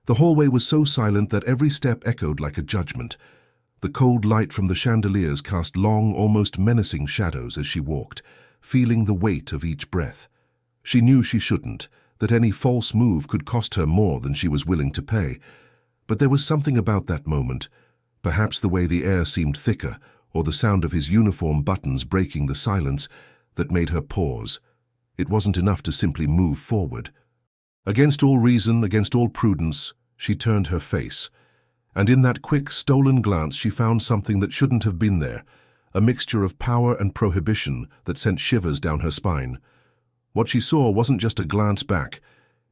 The hallway was so silent that every step echoed like a judgment. The cold light from the chandeliers cast long, almost menacing shadows as she walked, feeling the weight of each breath. She knew she shouldn't, that any false move could cost her more than she was willing to pay. But there was something about that moment, perhaps the way the air seemed thicker, or the sound of his uniform buttons breaking the silence, that made her pause. It wasn't enough to simply move forward. Against all reason, against all prudence, she turned her face. And in that quick, stolen glance she found something that shouldn't have been there, a mixture of power and prohibition that sent shivers down her spine. What she saw wasn't just a glance back,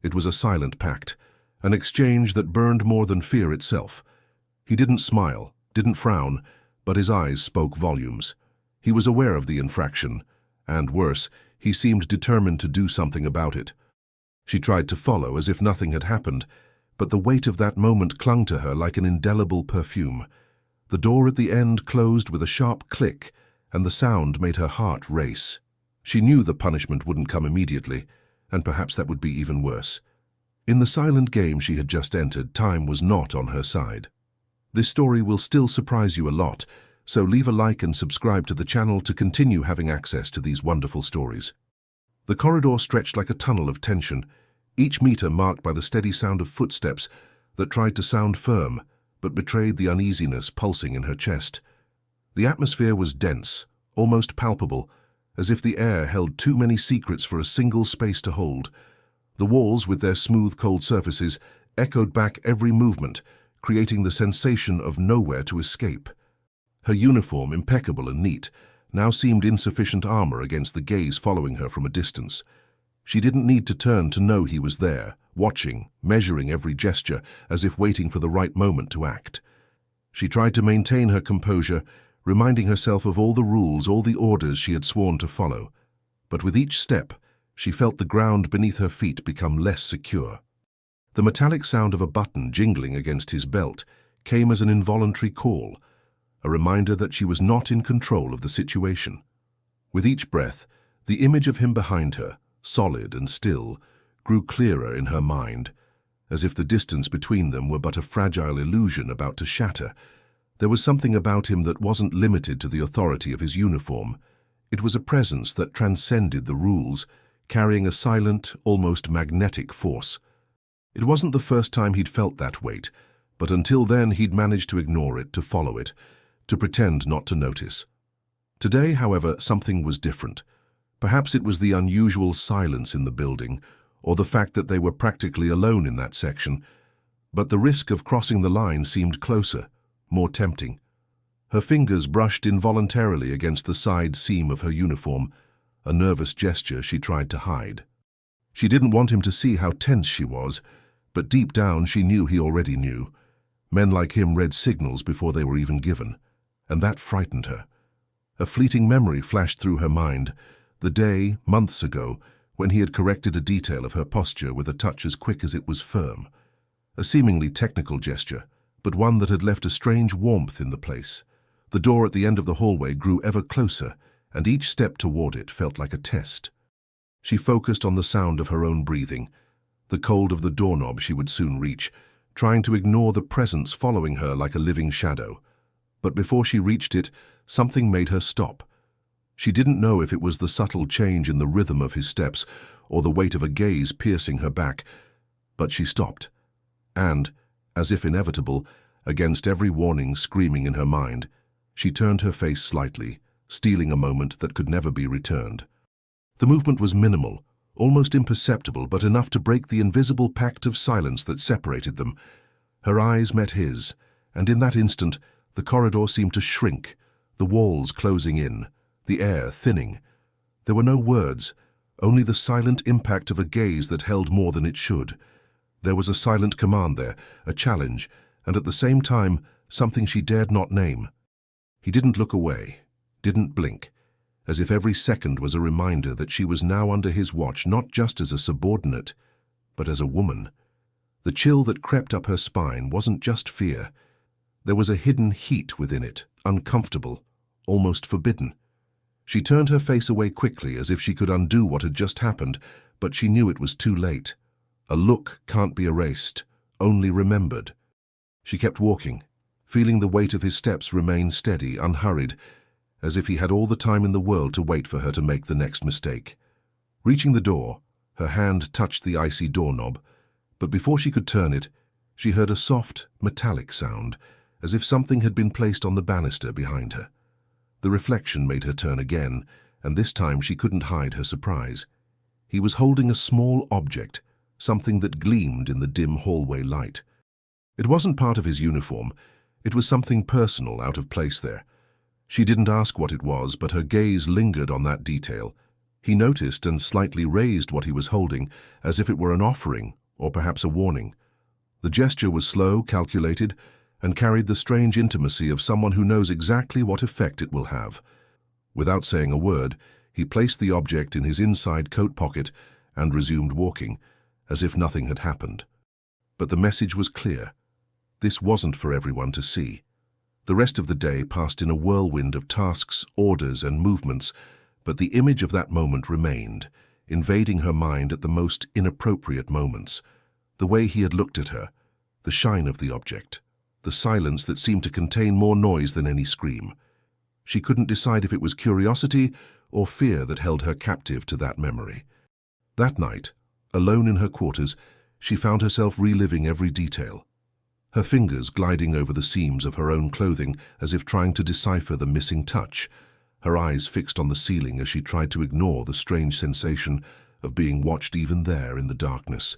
it was a silent pact, an exchange that burned more than fear itself. He didn't smile, didn't frown, but his eyes spoke volumes. He was aware of the infraction, and worse, he seemed determined to do something about it. She tried to follow as if nothing had happened, but the weight of that moment clung to her like an indelible perfume. The door at the end closed with a sharp click, and the sound made her heart race. She knew the punishment wouldn't come immediately, and perhaps that would be even worse. In the silent game she had just entered, time was not on her side. This story will still surprise you a lot, so leave a like and subscribe to the channel to continue having access to these wonderful stories. The corridor stretched like a tunnel of tension, each meter marked by the steady sound of footsteps that tried to sound firm but betrayed the uneasiness pulsing in her chest. The atmosphere was dense, almost palpable, as if the air held too many secrets for a single space to hold. The walls, with their smooth, cold surfaces, echoed back every movement, creating the sensation of nowhere to escape. Her uniform, impeccable and neat, now seemed insufficient armor against the gaze following her from a distance. She didn't need to turn to know he was there, watching, measuring every gesture, as if waiting for the right moment to act. She tried to maintain her composure, reminding herself of all the rules, all the orders she had sworn to follow. But with each step, she felt the ground beneath her feet become less secure. The metallic sound of a button jingling against his belt came as an involuntary call, a reminder that she was not in control of the situation. With each breath, the image of him behind her, solid and still, grew clearer in her mind, as if the distance between them were but a fragile illusion about to shatter. There was something about him that wasn't limited to the authority of his uniform. It was a presence that transcended the rules, carrying a silent, almost magnetic force. It wasn't the first time he'd felt that weight, but until then he'd managed to ignore it, to follow it, to pretend not to notice. Today, however, something was different. Perhaps it was the unusual silence in the building, or the fact that they were practically alone in that section, but the risk of crossing the line seemed closer, more tempting. Her fingers brushed involuntarily against the side seam of her uniform, a nervous gesture she tried to hide. She didn't want him to see how tense she was, but deep down she knew he already knew. Men like him read signals before they were even given, and that frightened her. A fleeting memory flashed through her mind, the day, months ago, when he had corrected a detail of her posture with a touch as quick as it was firm. A seemingly technical gesture, but one that had left a strange warmth in the place. The door at the end of the hallway grew ever closer, and each step toward it felt like a test. She focused on the sound of her own breathing, the cold of the doorknob she would soon reach, trying to ignore the presence following her like a living shadow. But before she reached it, something made her stop. She didn't know if it was the subtle change in the rhythm of his steps or the weight of a gaze piercing her back, but she stopped. And, as if inevitable, against every warning screaming in her mind, she turned her face slightly, stealing a moment that could never be returned. The movement was minimal, almost imperceptible, but enough to break the invisible pact of silence that separated them. Her eyes met his, and in that instant, the corridor seemed to shrink, the walls closing in, the air thinning. There were no words, only the silent impact of a gaze that held more than it should. There was a silent command there, a challenge, and at the same time, something she dared not name. He didn't look away, didn't blink, as if every second was a reminder that she was now under his watch, not just as a subordinate, but as a woman. The chill that crept up her spine wasn't just fear. There was a hidden heat within it, uncomfortable, almost forbidden. She turned her face away quickly as if she could undo what had just happened, but she knew it was too late. A look can't be erased, only remembered. She kept walking, feeling the weight of his steps remain steady, unhurried, as if he had all the time in the world to wait for her to make the next mistake. Reaching the door, her hand touched the icy doorknob, but before she could turn it, she heard a soft, metallic sound, as if something had been placed on the banister behind her. The reflection made her turn again, and this time she couldn't hide her surprise. He was holding a small object, something that gleamed in the dim hallway light. It wasn't part of his uniform. It was something personal, out of place there. She didn't ask what it was, but her gaze lingered on that detail. He noticed and slightly raised what he was holding, as if it were an offering, or perhaps a warning. The gesture was slow, calculated, and carried the strange intimacy of someone who knows exactly what effect it will have. Without saying a word, he placed the object in his inside coat pocket and resumed walking, as if nothing had happened. But the message was clear. This wasn't for everyone to see. The rest of the day passed in a whirlwind of tasks, orders, and movements, but the image of that moment remained, invading her mind at the most inappropriate moments. The way he had looked at her, the shine of the object, the silence that seemed to contain more noise than any scream. She couldn't decide if it was curiosity or fear that held her captive to that memory. That night, alone in her quarters, she found herself reliving every detail. Her fingers gliding over the seams of her own clothing as if trying to decipher the missing touch, her eyes fixed on the ceiling as she tried to ignore the strange sensation of being watched even there in the darkness.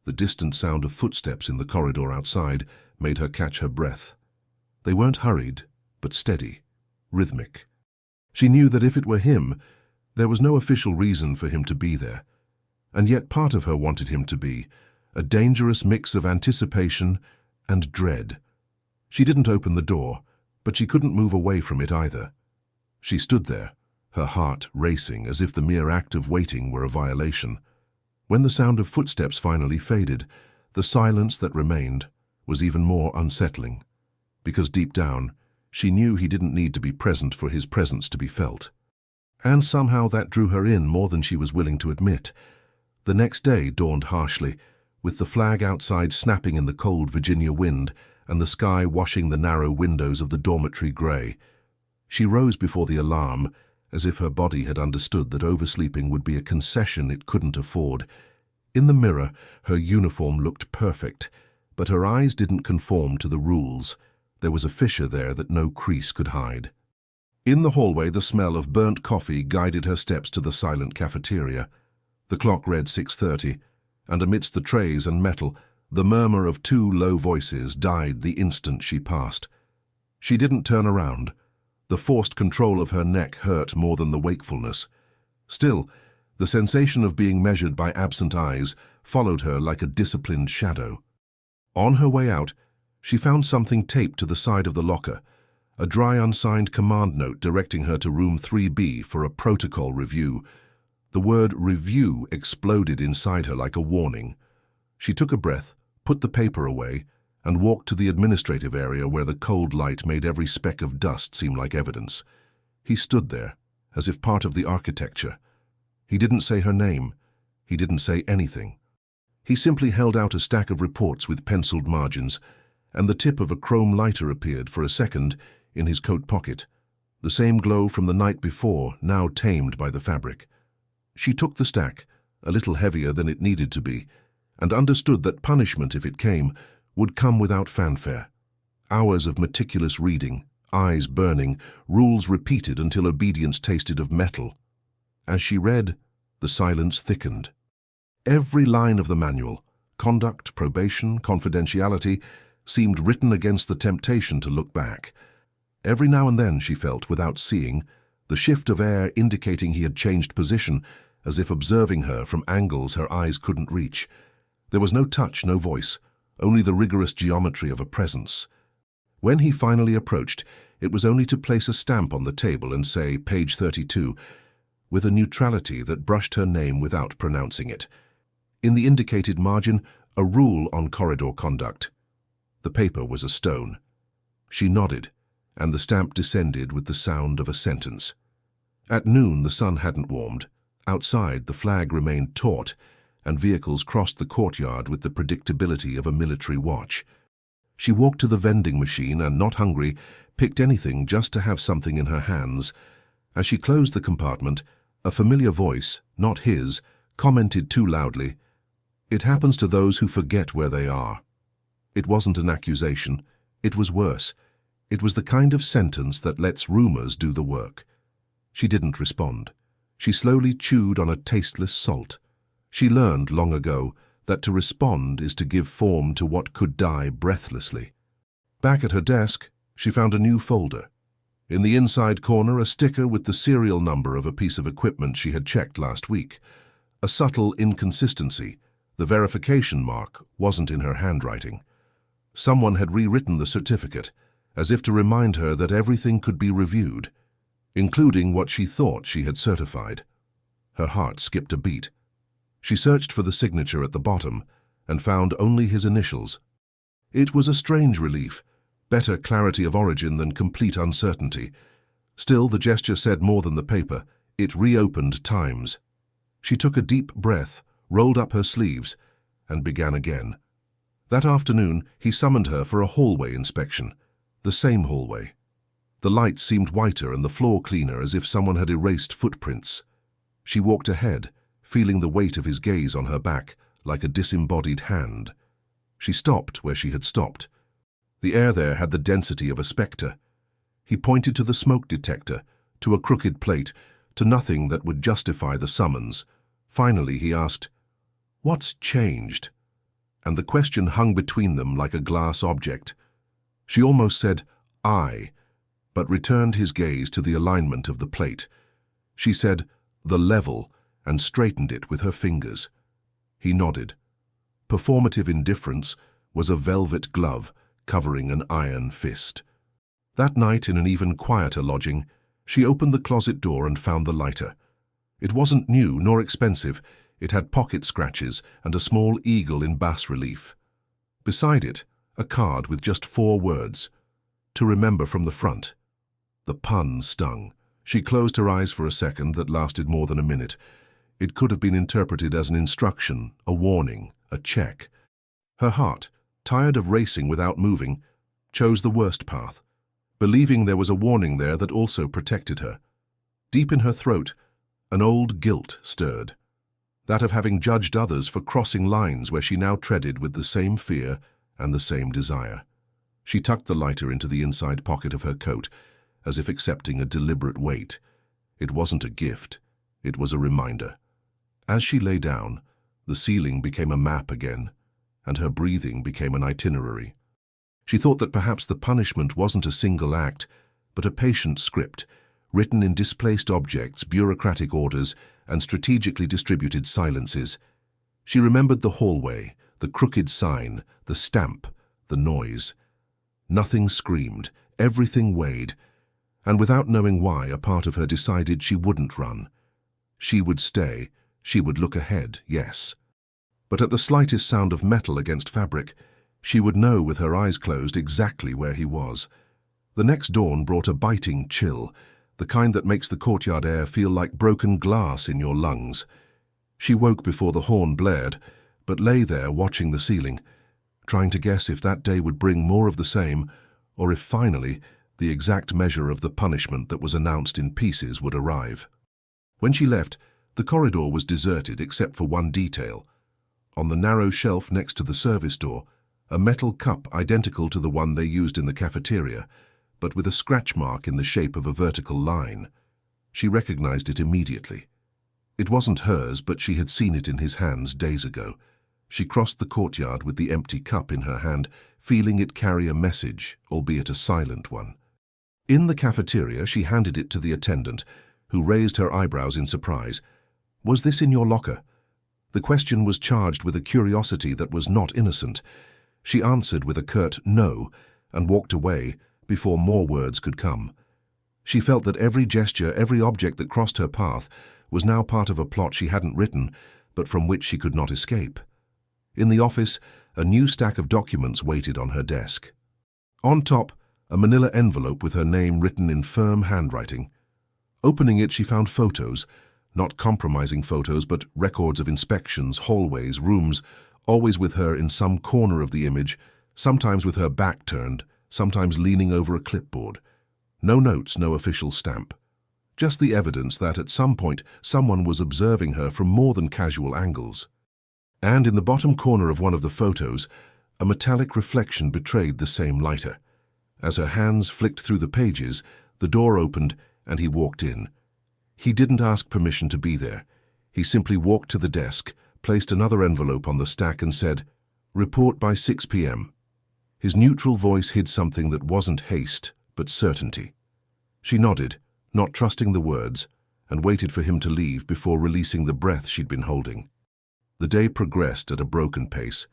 The distant sound of footsteps in the corridor outside made her catch her breath. They weren't hurried, but steady, rhythmic. She knew that if it were him, there was no official reason for him to be there. And yet part of her wanted him to be, a dangerous mix of anticipation and dread. She didn't open the door, but she couldn't move away from it either. She stood there, her heart racing as if the mere act of waiting were a violation. When the sound of footsteps finally faded, the silence that remained was even more unsettling, because deep down, she knew he didn't need to be present for his presence to be felt. And somehow that drew her in more than she was willing to admit. The next day dawned harshly, with the flag outside snapping in the cold Virginia wind and the sky washing the narrow windows of the dormitory grey. She rose before the alarm, as if her body had understood that oversleeping would be a concession it couldn't afford. In the mirror, her uniform looked perfect, but her eyes didn't conform to the rules. There was a fissure there that no crease could hide. In the hallway, the smell of burnt coffee guided her steps to the silent cafeteria. The clock read 6:30, and amidst the trays and metal, the murmur of two low voices died the instant she passed. She didn't turn around. The forced control of her neck hurt more than the wakefulness. Still, the sensation of being measured by absent eyes followed her like a disciplined shadow. On her way out, she found something taped to the side of the locker, a dry unsigned command note directing her to room 3B for a protocol review. The word review exploded inside her like a warning. She took a breath, put the paper away, and walked to the administrative area where the cold light made every speck of dust seem like evidence. He stood there, as if part of the architecture. He didn't say her name. He didn't say anything. He simply held out a stack of reports with penciled margins, and the tip of a chrome lighter appeared for a second in his coat pocket, the same glow from the night before, now tamed by the fabric. She took the stack, a little heavier than it needed to be, and understood that punishment, if it came, would come without fanfare. Hours of meticulous reading, eyes burning, rules repeated until obedience tasted of metal. As she read, the silence thickened. Every line of the manual, conduct, probation, confidentiality, seemed written against the temptation to look back. Every now and then, she felt, without seeing, the shift of air indicating he had changed position, as if observing her from angles her eyes couldn't reach. There was no touch, no voice, only the rigorous geometry of a presence. When he finally approached, it was only to place a stamp on the table and say, page 32, with a neutrality that brushed her name without pronouncing it. In the indicated margin, a rule on corridor conduct. The paper was a stone. She nodded, and the stamp descended with the sound of a sentence. At noon, the sun hadn't warmed. Outside, the flag remained taut, and vehicles crossed the courtyard with the predictability of a military watch. She walked to the vending machine and, not hungry, picked anything just to have something in her hands. As she closed the compartment, a familiar voice, not his, commented too loudly, "It happens to those who forget where they are." It wasn't an accusation. It was worse. It was the kind of sentence that lets rumors do the work. She didn't respond. She slowly chewed on a tasteless salt. She learned long ago that to respond is to give form to what could die breathlessly. Back at her desk, she found a new folder. In the inside corner, a sticker with the serial number of a piece of equipment she had checked last week. A subtle inconsistency. The verification mark wasn't in her handwriting. Someone had rewritten the certificate, as if to remind her that everything could be reviewed, including what she thought she had certified. Her heart skipped a beat. She searched for the signature at the bottom and found only his initials. It was a strange relief, better clarity of origin than complete uncertainty. Still, the gesture said more than the paper. It reopened times. She took a deep breath, rolled up her sleeves, and began again. That afternoon, he summoned her for a hallway inspection. The same hallway. The lights seemed whiter and the floor cleaner, as if someone had erased footprints. She walked ahead, feeling the weight of his gaze on her back, like a disembodied hand. She stopped where she had stopped. The air there had the density of a spectre. He pointed to the smoke detector, to a crooked plate, to nothing that would justify the summons. Finally, he asked, "What's changed?" And the question hung between them like a glass object. She almost said, "I," but returned his gaze to the alignment of the plate. She said, "The level," and straightened it with her fingers. He nodded. Performative indifference was a velvet glove covering an iron fist. That night, in an even quieter lodging, she opened the closet door and found the lighter. It wasn't new nor expensive. It had pocket scratches and a small eagle in bas-relief. Beside it, a card with just 4 words, "To remember from the front." The pun stung. She closed her eyes for a second that lasted more than a minute. It could have been interpreted as an instruction, a warning, a check. Her heart, tired of racing without moving, chose the worst path, believing there was a warning there that also protected her. Deep in her throat, an old guilt stirred. That of having judged others for crossing lines where she now treaded with the same fear and the same desire. She tucked the lighter into the inside pocket of her coat, as if accepting a deliberate weight. It wasn't a gift, it was a reminder. As she lay down, the ceiling became a map again, and her breathing became an itinerary. She thought that perhaps the punishment wasn't a single act, but a patient script, written in displaced objects, bureaucratic orders, and strategically distributed silences. She remembered the hallway, the crooked sign, the stamp, the noise. Nothing screamed, everything weighed, and without knowing why, a part of her decided she wouldn't run. She would stay, she would look ahead, yes. But at the slightest sound of metal against fabric, she would know with her eyes closed exactly where he was. The next dawn brought a biting chill, the kind that makes the courtyard air feel like broken glass in your lungs. She woke before the horn blared, but lay there watching the ceiling, trying to guess if that day would bring more of the same, or if finally the exact measure of the punishment that was announced in pieces would arrive. When she left, the corridor was deserted except for one detail. On the narrow shelf next to the service door, a metal cup identical to the one they used in the cafeteria, but with a scratch mark in the shape of a vertical line. She recognized it immediately. It wasn't hers, but she had seen it in his hands days ago. She crossed the courtyard with the empty cup in her hand, feeling it carry a message, albeit a silent one. In the cafeteria, she handed it to the attendant, who raised her eyebrows in surprise. "Was this in your locker?" The question was charged with a curiosity that was not innocent. She answered with a curt "no" and walked away before more words could come. She felt that every gesture, every object that crossed her path was now part of a plot she hadn't written, but from which she could not escape. In the office, a new stack of documents waited on her desk. On top, a manila envelope with her name written in firm handwriting. Opening it, she found photos, Not compromising photos, but records of inspections, hallways, rooms, always with her in some corner of the image, sometimes with her back turned, sometimes leaning over a clipboard. No notes, no official stamp. Just the evidence that at some point someone was observing her from more than casual angles. And in the bottom corner of one of the photos, a metallic reflection betrayed the same lighter. As her hands flicked through the pages, the door opened and he walked in. He didn't ask permission to be there. He simply walked to the desk, placed another envelope on the stack and said, "Report by 6 p.m. His neutral voice hid something that wasn't haste, but certainty. She nodded, not trusting the words, and waited for him to leave before releasing the breath she'd been holding. The day progressed at a broken pace.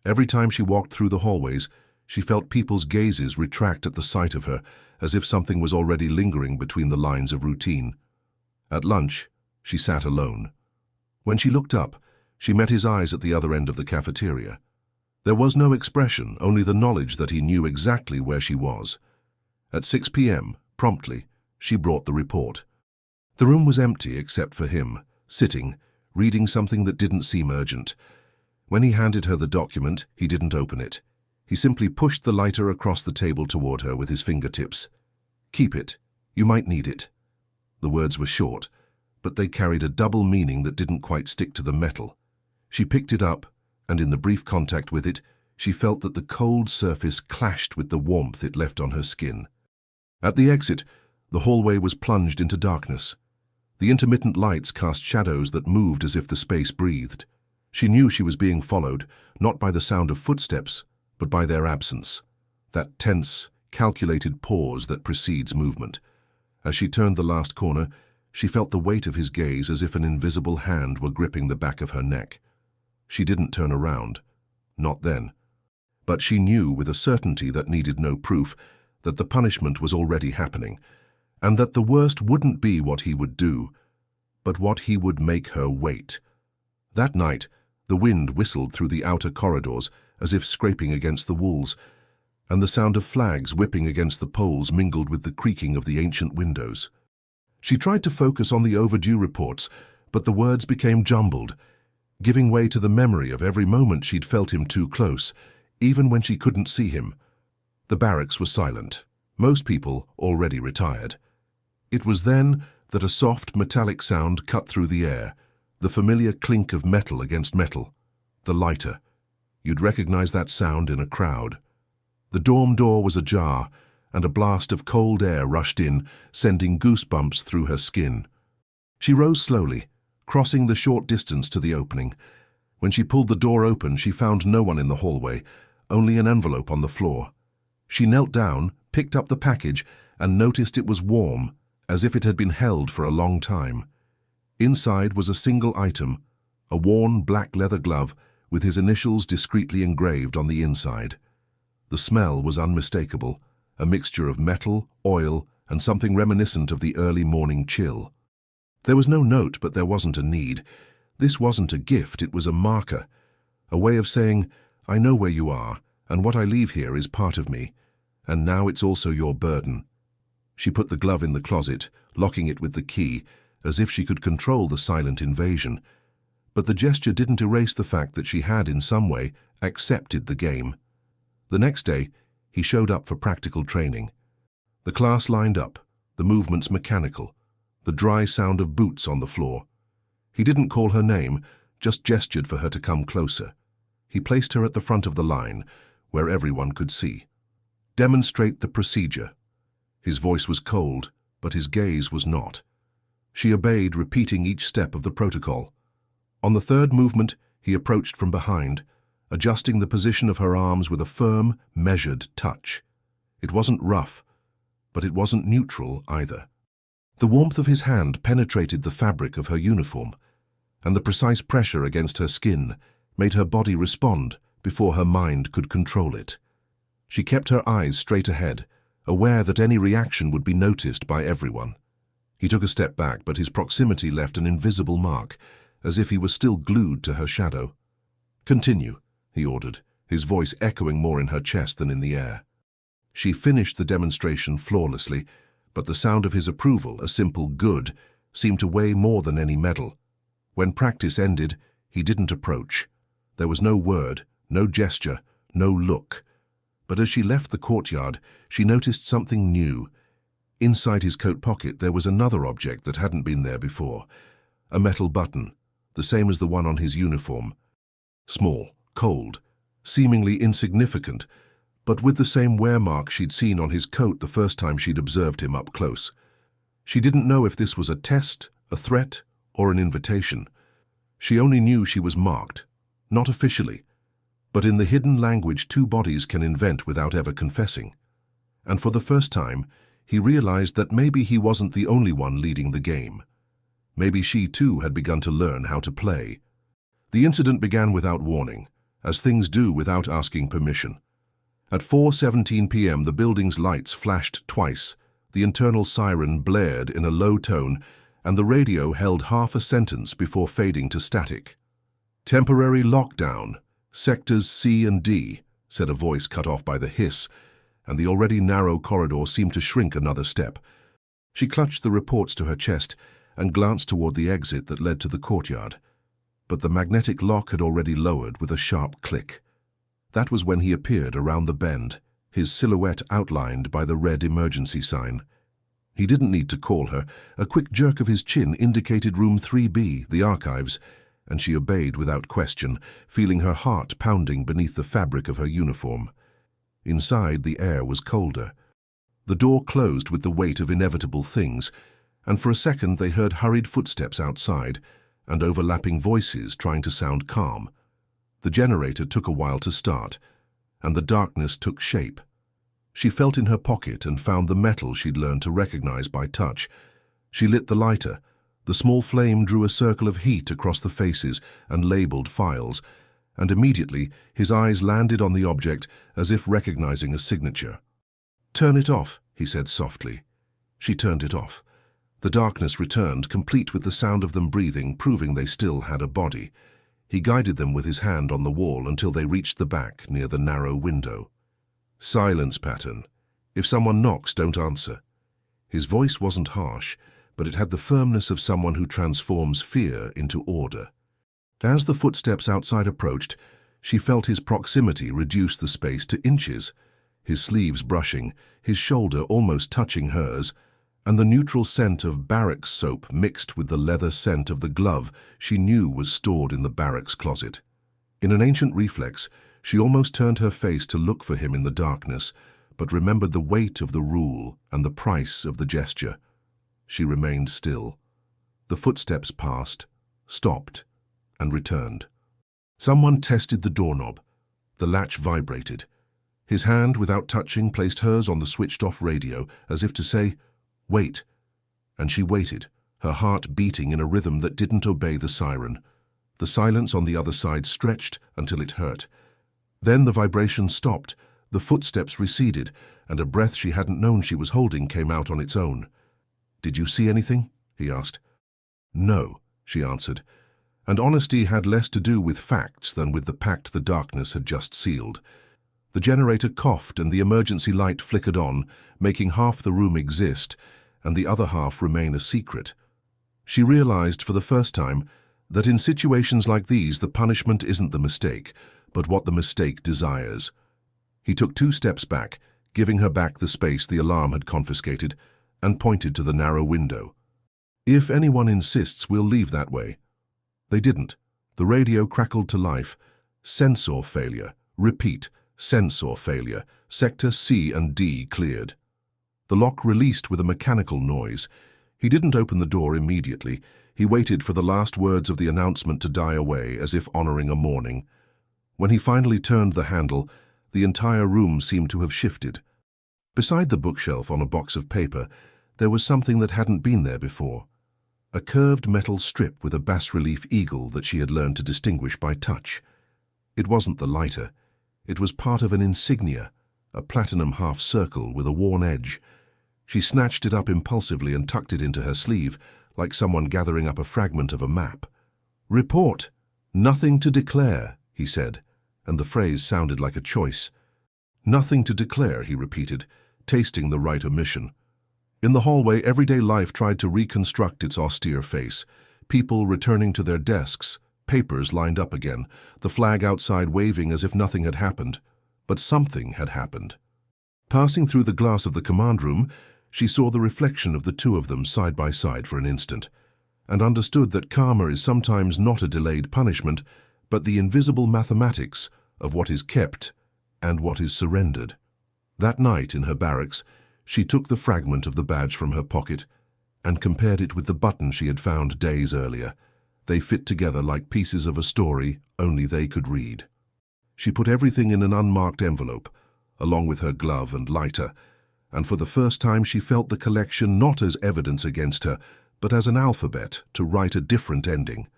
Every time she walked through the hallways, she felt people's gazes retract at the sight of her, as if something was already lingering between the lines of routine. At lunch, she sat alone. When she looked up, she met his eyes at the other end of the cafeteria. There was no expression, only the knowledge that he knew exactly where she was. At 6 p.m., promptly, she brought the report. The room was empty except for him, sitting, reading something that didn't seem urgent. When he handed her the document, he didn't open it. He simply pushed the lighter across the table toward her with his fingertips. "Keep it. You might need it." The words were short, but they carried a double meaning that didn't quite stick to the metal. She picked it up, and in the brief contact with it, she felt that the cold surface clashed with the warmth it left on her skin. At the exit, the hallway was plunged into darkness. The intermittent lights cast shadows that moved as if the space breathed. She knew she was being followed, not by the sound of footsteps, but by their absence, that tense, calculated pause that precedes movement. As she turned the last corner, she felt the weight of his gaze as if an invisible hand were gripping the back of her neck. She didn't turn around. Not then. But she knew with a certainty that needed no proof that the punishment was already happening, and that the worst wouldn't be what he would do, but what he would make her wait. That night, the wind whistled through the outer corridors as if scraping against the walls, and the sound of flags whipping against the poles mingled with the creaking of the ancient windows. She tried to focus on the overdue reports, but the words became jumbled, giving way to the memory of every moment she'd felt him too close, even when she couldn't see him. The barracks were silent, most people already retired. It was then that a soft metallic sound cut through the air, the familiar clink of metal against metal. The lighter. You'd recognize that sound in a crowd. The dorm door was ajar, and a blast of cold air rushed in, sending goosebumps through her skin. She rose slowly, crossing the short distance to the opening. When she pulled the door open, she found no one in the hallway, only an envelope on the floor. She knelt down, picked up the package, and noticed it was warm, as if it had been held for a long time. Inside was a single item, a worn black leather glove with his initials discreetly engraved on the inside. The smell was unmistakable, a mixture of metal, oil, and something reminiscent of the early morning chill. There was no note, but there wasn't a need. This wasn't a gift, it was a marker, a way of saying, "I know where you are, and what I leave here is part of me, and now it's also your burden." She put the glove in the closet, locking it with the key, as if she could control the silent invasion. But the gesture didn't erase the fact that she had, in some way, accepted the game. The next day, he showed up for practical training. The class lined up, the movements mechanical, the dry sound of boots on the floor. He didn't call her name, just gestured for her to come closer. He placed her at the front of the line, where everyone could see. "Demonstrate the procedure." His voice was cold, but his gaze was not. She obeyed, repeating each step of the protocol. On the third movement, he approached from behind, adjusting the position of her arms with a firm, measured touch. It wasn't rough, but it wasn't neutral either. The warmth of his hand penetrated the fabric of her uniform, and the precise pressure against her skin made her body respond before her mind could control it. She kept her eyes straight ahead, aware that any reaction would be noticed by everyone. He took a step back, but his proximity left an invisible mark, as if he was still glued to her shadow. "Continue," he ordered, his voice echoing more in her chest than in the air. She finished the demonstration flawlessly, but the sound of his approval, a simple "good," seemed to weigh more than any medal. When practice ended, he didn't approach. There was no word, no gesture, no look. But as she left the courtyard, she noticed something new. Inside his coat pocket there was another object that hadn't been there before. A metal button, the same as the one on his uniform. Small, cold, seemingly insignificant, but with the same wear mark she'd seen on his coat the first time she'd observed him up close. She didn't know if this was a test, a threat, or an invitation. She only knew she was marked, not officially, but in the hidden language two bodies can invent without ever confessing. And for the first time, he realized that maybe he wasn't the only one leading the game. Maybe she too had begun to learn how to play. The incident began without warning, as things do without asking permission. At 4:17 p.m. the building's lights flashed twice, the internal siren blared in a low tone, and the radio held half a sentence before fading to static. "Temporary lockdown, sectors C and D," said a voice cut off by the hiss, and the already narrow corridor seemed to shrink another step. She clutched the reports to her chest and glanced toward the exit that led to the courtyard. But the magnetic lock had already lowered with a sharp click. That was when he appeared around the bend, his silhouette outlined by the red emergency sign. He didn't need to call her. A quick jerk of his chin indicated room 3B, the archives, and she obeyed without question, feeling her heart pounding beneath the fabric of her uniform. Inside, the air was colder. The door closed with the weight of inevitable things, and for a second they heard hurried footsteps outside and overlapping voices trying to sound calm. The generator took a while to start, and the darkness took shape. She felt in her pocket and found the metal she'd learned to recognize by touch. She lit the lighter. The small flame drew a circle of heat across the faces and labeled files, and immediately his eyes landed on the object as if recognizing a signature. "Turn it off," he said softly. She turned it off. The darkness returned, complete with the sound of them breathing, proving they still had a body. He guided them with his hand on the wall until they reached the back near the narrow window. "Silence pattern. If someone knocks, don't answer." His voice wasn't harsh, but it had the firmness of someone who transforms fear into order. As the footsteps outside approached, she felt his proximity reduce the space to inches, his sleeves brushing, his shoulder almost touching hers, and the neutral scent of barracks soap mixed with the leather scent of the glove she knew was stored in the barracks closet. In an ancient reflex, she almost turned her face to look for him in the darkness, but remembered the weight of the rule and the price of the gesture. She remained still. The footsteps passed, stopped, and returned. Someone tested the doorknob. The latch vibrated. His hand, without touching, placed hers on the switched-off radio, as if to say, "Wait." And she waited, her heart beating in a rhythm that didn't obey the siren. The silence on the other side stretched until it hurt. Then the vibration stopped, the footsteps receded, and a breath she hadn't known she was holding came out on its own. "Did you see anything?" he asked. "No," she answered, and honesty had less to do with facts than with the pact the darkness had just sealed. The generator coughed and the emergency light flickered on, making half the room exist and the other half remain a secret. She realized for the first time that in situations like these the punishment isn't the mistake, but what the mistake desires. He took 2 steps back, giving her back the space the alarm had confiscated, and pointed to the narrow window. "If anyone insists, we'll leave that way." They didn't. The radio crackled to life. "Sensor failure. Repeat. Sensor failure. Sector C and D cleared." The lock released with a mechanical noise. He didn't open the door immediately. He waited for the last words of the announcement to die away, as if honoring a mourning. When he finally turned the handle, the entire room seemed to have shifted. Beside the bookshelf on a box of paper, there was something that hadn't been there before. A curved metal strip with a bas-relief eagle that she had learned to distinguish by touch. It wasn't the lighter. It was part of an insignia, a platinum half-circle with a worn edge. She snatched it up impulsively and tucked it into her sleeve, like someone gathering up a fragment of a map. "Report. Nothing to declare," he said, and the phrase sounded like a choice. "Nothing to declare," he repeated, tasting the right omission. In the hallway, everyday life tried to reconstruct its austere face. People returning to their desks, papers lined up again, the flag outside waving as if nothing had happened. But something had happened. Passing through the glass of the command room, she saw the reflection of the two of them side by side for an instant, and understood that karma is sometimes not a delayed punishment, but the invisible mathematics of what is kept and what is surrendered. That night in her barracks, she took the fragment of the badge from her pocket and compared it with the button she had found days earlier. They fit together like pieces of a story only they could read. She put everything in an unmarked envelope, along with her glove and lighter, and for the first time she felt the collection not as evidence against her, but as an alphabet to write a different ending.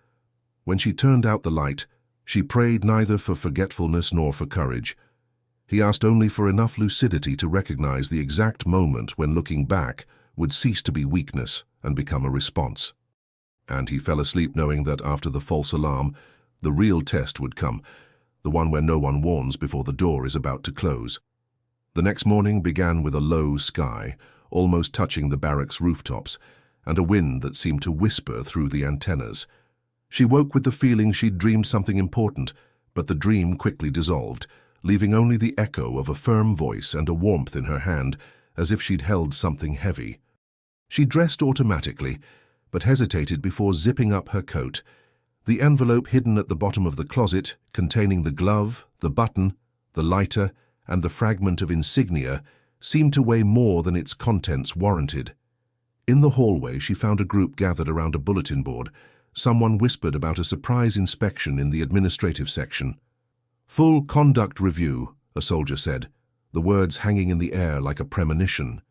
When she turned out the light, she prayed neither for forgetfulness nor for courage. He asked only for enough lucidity to recognize the exact moment when looking back would cease to be weakness and become a response. And he fell asleep knowing that after the false alarm, the real test would come, the one where no one warns before the door is about to close. The next morning began with a low sky, almost touching the barracks' rooftops, and a wind that seemed to whisper through the antennas. She woke with the feeling she'd dreamed something important, but the dream quickly dissolved, leaving only the echo of a firm voice and a warmth in her hand, as if she'd held something heavy. She dressed automatically, but hesitated before zipping up her coat. The envelope hidden at the bottom of the closet, containing the glove, the button, the lighter, and the fragment of insignia, seemed to weigh more than its contents warranted. In the hallway, she found a group gathered around a bulletin board. Someone whispered about a surprise inspection in the administrative section. "Full conduct review," a soldier said, the words hanging in the air like a premonition.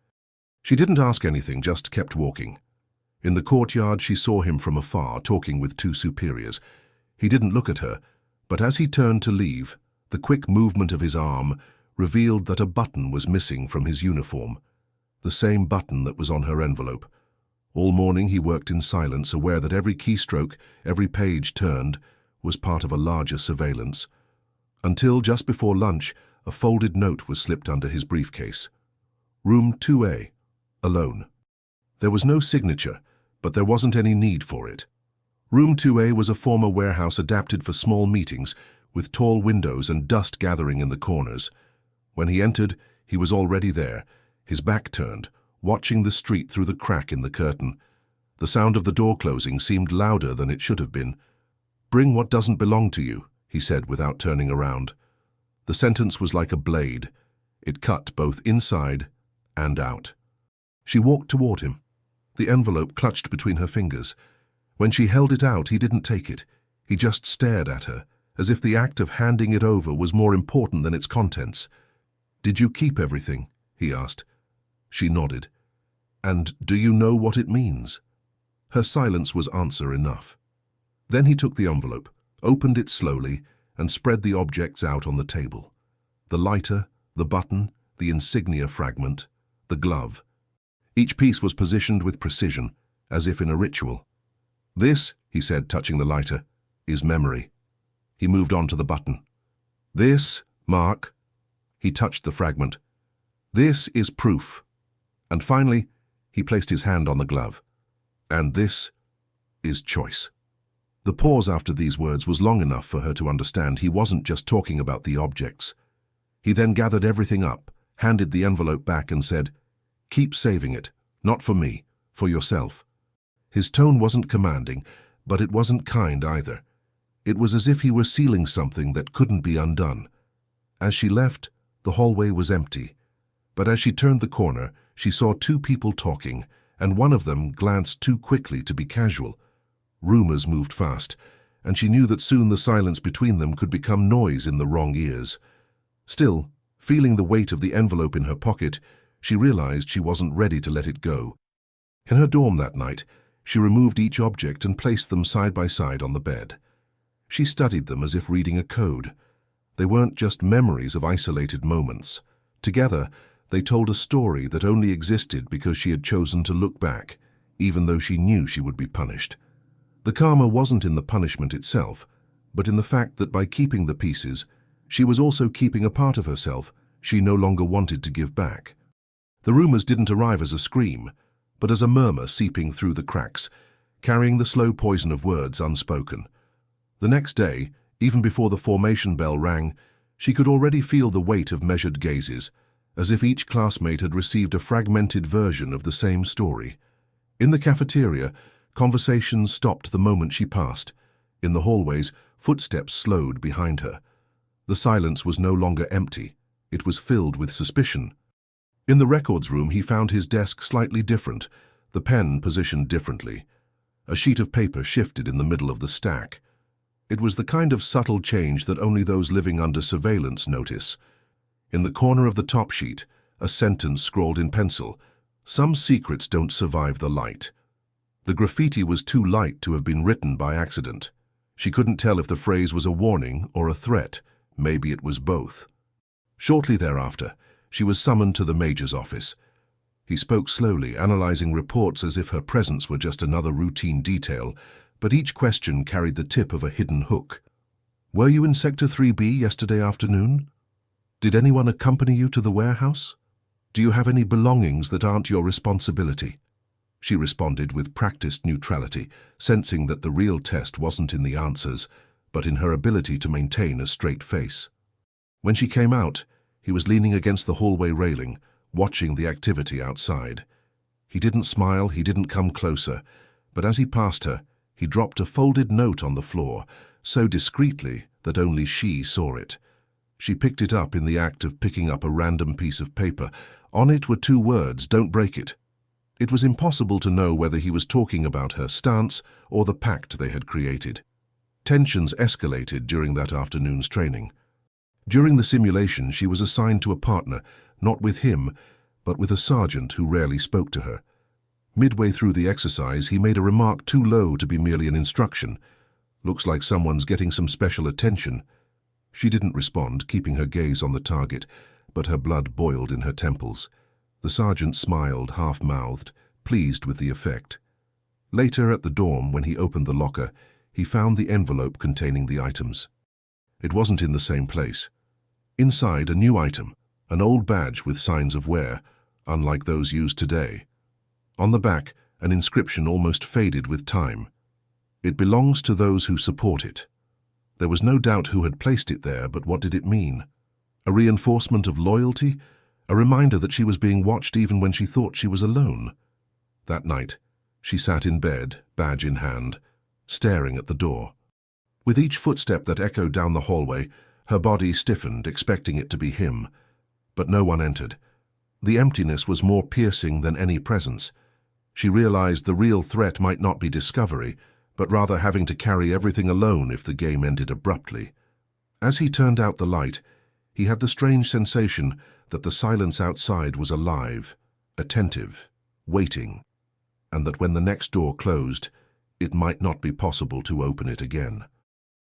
She didn't ask anything, just kept walking. In the courtyard, she saw him from afar, talking with two superiors. He didn't look at her, but as he turned to leave, the quick movement of his arm revealed that a button was missing from his uniform, the same button that was on her envelope. All morning he worked in silence, aware that every keystroke, every page turned, was part of a larger surveillance. Until just before lunch, a folded note was slipped under his briefcase. Room 2A, alone. There was no signature, but there wasn't any need for it. Room 2A was a former warehouse adapted for small meetings, with tall windows and dust gathering in the corners. When he entered, he was already there, his back turned, watching the street through the crack in the curtain. The sound of the door closing seemed louder than it should have been. "Bring what doesn't belong to you," he said without turning around. The sentence was like a blade. It cut both inside and out. She walked toward him, the envelope clutched between her fingers. When she held it out, he didn't take it. He just stared at her, as if the act of handing it over was more important than its contents. "Did you keep everything?" he asked. She nodded. "And do you know what it means?" Her silence was answer enough. Then he took the envelope, opened it slowly, and spread the objects out on the table. The lighter, the button, the insignia fragment, the glove. Each piece was positioned with precision, as if in a ritual. "This," he said, touching the lighter, "is memory." He moved on to the button. "This, Mark." He touched the fragment. "This is proof." And finally, he placed his hand on the glove. "And this is choice." The pause after these words was long enough for her to understand he wasn't just talking about the objects. He then gathered everything up, handed the envelope back and said, "Keep saving it, not for me, for yourself." His tone wasn't commanding, but it wasn't kind either. It was as if he were sealing something that couldn't be undone. As she left, the hallway was empty. But as she turned the corner, she saw two people talking, and one of them glanced too quickly to be casual. Rumors moved fast, and she knew that soon the silence between them could become noise in the wrong ears. Still, feeling the weight of the envelope in her pocket, she realized she wasn't ready to let it go. In her dorm that night, she removed each object and placed them side by side on the bed. She studied them as if reading a code. They weren't just memories of isolated moments. Together, they told a story that only existed because she had chosen to look back, even though she knew she would be punished. The karma wasn't in the punishment itself, but in the fact that by keeping the pieces, she was also keeping a part of herself she no longer wanted to give back. The rumors didn't arrive as a scream, but as a murmur seeping through the cracks, carrying the slow poison of words unspoken. The next day, even before the formation bell rang, she could already feel the weight of measured gazes, as if each classmate had received a fragmented version of the same story. In the cafeteria, conversations stopped the moment she passed. In the hallways, footsteps slowed behind her. The silence was no longer empty. It was filled with suspicion. In the records room, he found his desk slightly different, the pen positioned differently. A sheet of paper shifted in the middle of the stack. It was the kind of subtle change that only those living under surveillance notice. In the corner of the top sheet, a sentence scrawled in pencil: "Some secrets don't survive the light." The graffiti was too light to have been written by accident. She couldn't tell if the phrase was a warning or a threat. Maybe it was both. Shortly thereafter, she was summoned to the major's office. He spoke slowly, analyzing reports as if her presence were just another routine detail, but each question carried the tip of a hidden hook. "Were you in Sector 3B yesterday afternoon? Did anyone accompany you to the warehouse? Do you have any belongings that aren't your responsibility?" She responded with practiced neutrality, sensing that the real test wasn't in the answers, but in her ability to maintain a straight face. When she came out, he was leaning against the hallway railing, watching the activity outside. He didn't smile, he didn't come closer, but as he passed her, he dropped a folded note on the floor, so discreetly that only she saw it. She picked it up in the act of picking up a random piece of paper. On it were 2 words: "Don't break it." It was impossible to know whether he was talking about her stance or the pact they had created. Tensions escalated during that afternoon's training. During the simulation, she was assigned to a partner, not with him, but with a sergeant who rarely spoke to her. Midway through the exercise, he made a remark too low to be merely an instruction. "Looks like someone's getting some special attention." She didn't respond, keeping her gaze on the target, but her blood boiled in her temples. The sergeant smiled, half-mouthed, pleased with the effect. Later at the dorm, when he opened the locker, he found the envelope containing the items. It wasn't in the same place. Inside, a new item, an old badge with signs of wear, unlike those used today. On the back, an inscription almost faded with time. "It belongs to those who support it." There was no doubt who had placed it there, but what did it mean? A reinforcement of loyalty? A reminder that she was being watched even when she thought she was alone? That night, she sat in bed, badge in hand, staring at the door. With each footstep that echoed down the hallway, her body stiffened, expecting it to be him. But no one entered. The emptiness was more piercing than any presence. She realized the real threat might not be discovery, but rather having to carry everything alone if the game ended abruptly. As he turned out the light, he had the strange sensation that the silence outside was alive, attentive, waiting, and that when the next door closed, it might not be possible to open it again.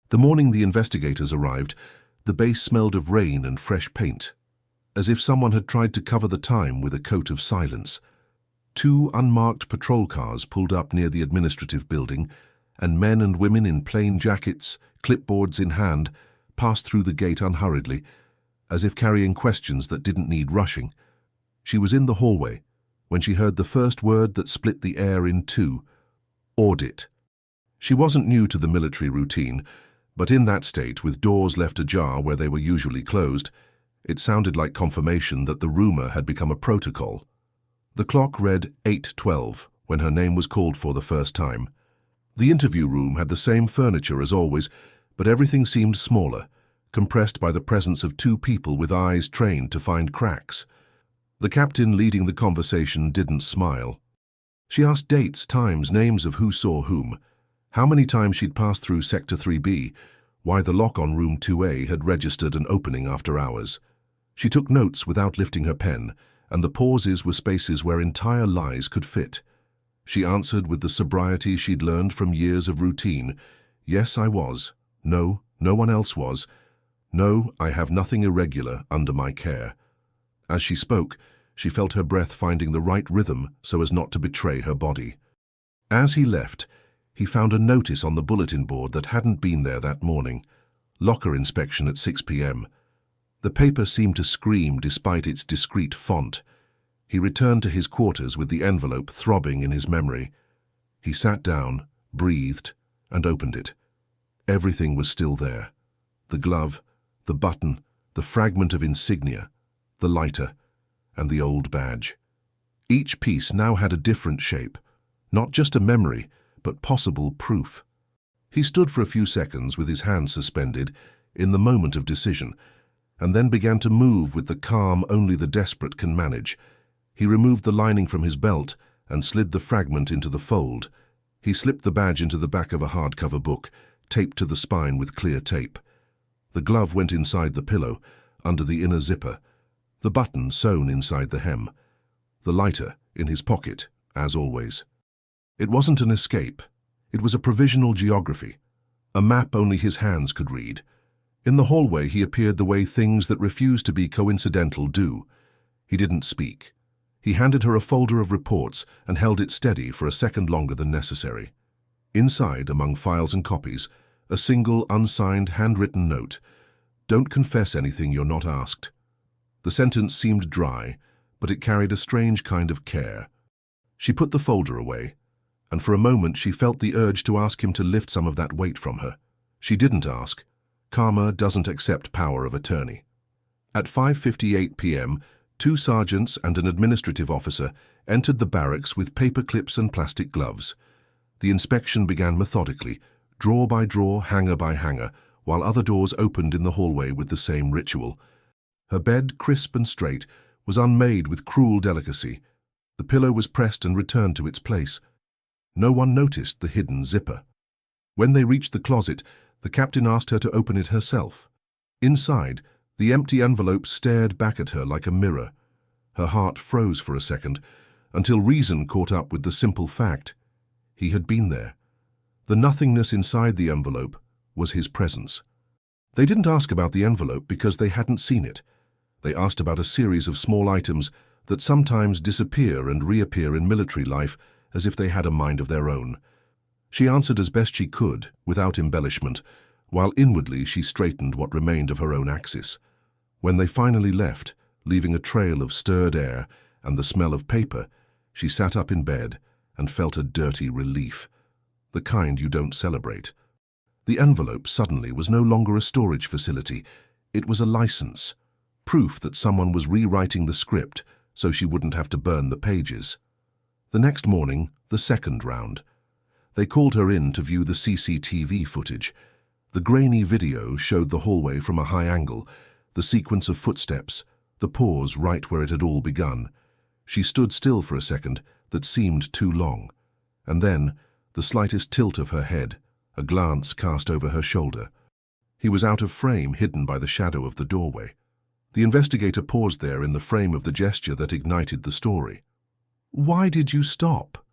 The morning the investigators arrived, the base smelled of rain and fresh paint, as if someone had tried to cover the time with a coat of silence. 2 unmarked patrol cars pulled up near the administrative building, and men and women in plain jackets, clipboards in hand, passed through the gate unhurriedly, as if carrying questions that didn't need rushing. She was in the hallway when she heard the first word that split the air in 2: audit. She wasn't new to the military routine, but in that state, with doors left ajar where they were usually closed, it sounded like confirmation that the rumor had become a protocol. The clock read 8:12 when her name was called for the first time. The interview room had the same furniture as always, but everything seemed smaller, compressed by the presence of 2 people with eyes trained to find cracks. The captain leading the conversation didn't smile. She asked dates, times, names of who saw whom, how many times she'd passed through Sector 3B, why the lock on Room 2A had registered an opening after hours. She took notes without lifting her pen, and the pauses were spaces where entire lies could fit. She answered with the sobriety she'd learned from years of routine. "Yes, I was. No, no one else was. No, I have nothing irregular under my care." As she spoke, she felt her breath finding the right rhythm so as not to betray her body. As he left, he found a notice on the bulletin board that hadn't been there that morning: locker inspection at 6 p.m. The paper seemed to scream despite its discreet font. He returned to his quarters with the envelope throbbing in his memory. He sat down, breathed, and opened it. Everything was still there. The glove, the button, the fragment of insignia, the lighter, and the old badge. Each piece now had a different shape, not just a memory, but possible proof. He stood for a few seconds with his hands suspended in the moment of decision, and then began to move with the calm only the desperate can manage. He removed the lining from his belt and slid the fragment into the fold. He slipped the badge into the back of a hardcover book, taped to the spine with clear tape. The glove went inside the pillow, under the inner zipper, the button sewn inside the hem, the lighter in his pocket, as always. It wasn't an escape. It was a provisional geography, a map only his hands could read. In the hallway he appeared the way things that refuse to be coincidental do. He didn't speak. He handed her a folder of reports and held it steady for a second longer than necessary. Inside, among files and copies, a single unsigned handwritten note. "Don't confess anything you're not asked." The sentence seemed dry, but it carried a strange kind of care. She put the folder away, and for a moment she felt the urge to ask him to lift some of that weight from her. She didn't ask. Karma doesn't accept power of attorney. At 5:58 p.m., 2 sergeants and an administrative officer entered the barracks with paper clips and plastic gloves. The inspection began methodically, drawer by drawer, hanger by hanger, while other doors opened in the hallway with the same ritual. Her bed, crisp and straight, was unmade with cruel delicacy. The pillow was pressed and returned to its place. No one noticed the hidden zipper. When they reached the closet, the captain asked her to open it herself. Inside, the empty envelope stared back at her like a mirror. Her heart froze for a second, until reason caught up with the simple fact. He had been there. The nothingness inside the envelope was his presence. They didn't ask about the envelope because they hadn't seen it. They asked about a series of small items that sometimes disappear and reappear in military life as if they had a mind of their own. She answered as best she could, without embellishment, while inwardly she straightened what remained of her own axis. When they finally left, leaving a trail of stirred air and the smell of paper, she sat up in bed and felt a dirty relief, the kind you don't celebrate. The envelope suddenly was no longer a storage facility. It was a license, proof that someone was rewriting the script so she wouldn't have to burn the pages. The next morning, the second round. They called her in to view the CCTV footage. The grainy video showed the hallway from a high angle, the sequence of footsteps, the pause right where it had all begun. She stood still for a second that seemed too long, and then the slightest tilt of her head, a glance cast over her shoulder. He was out of frame, hidden by the shadow of the doorway. The investigator paused there in the frame of the gesture that ignited the story. "Why did you stop?"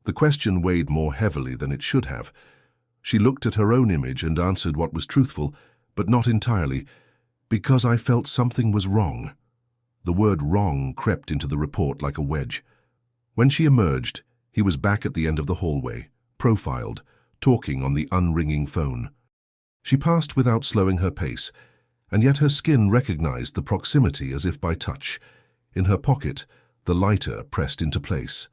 The question weighed more heavily than it should have. She looked at her own image and answered what was truthful, but not entirely. "Because I felt something was wrong." The word wrong crept into the report like a wedge. When she emerged, he was back at the end of the hallway, profiled, talking on the unringing phone. She passed without slowing her pace, and yet her skin recognized the proximity as if by touch. In her pocket, the lighter pressed into place.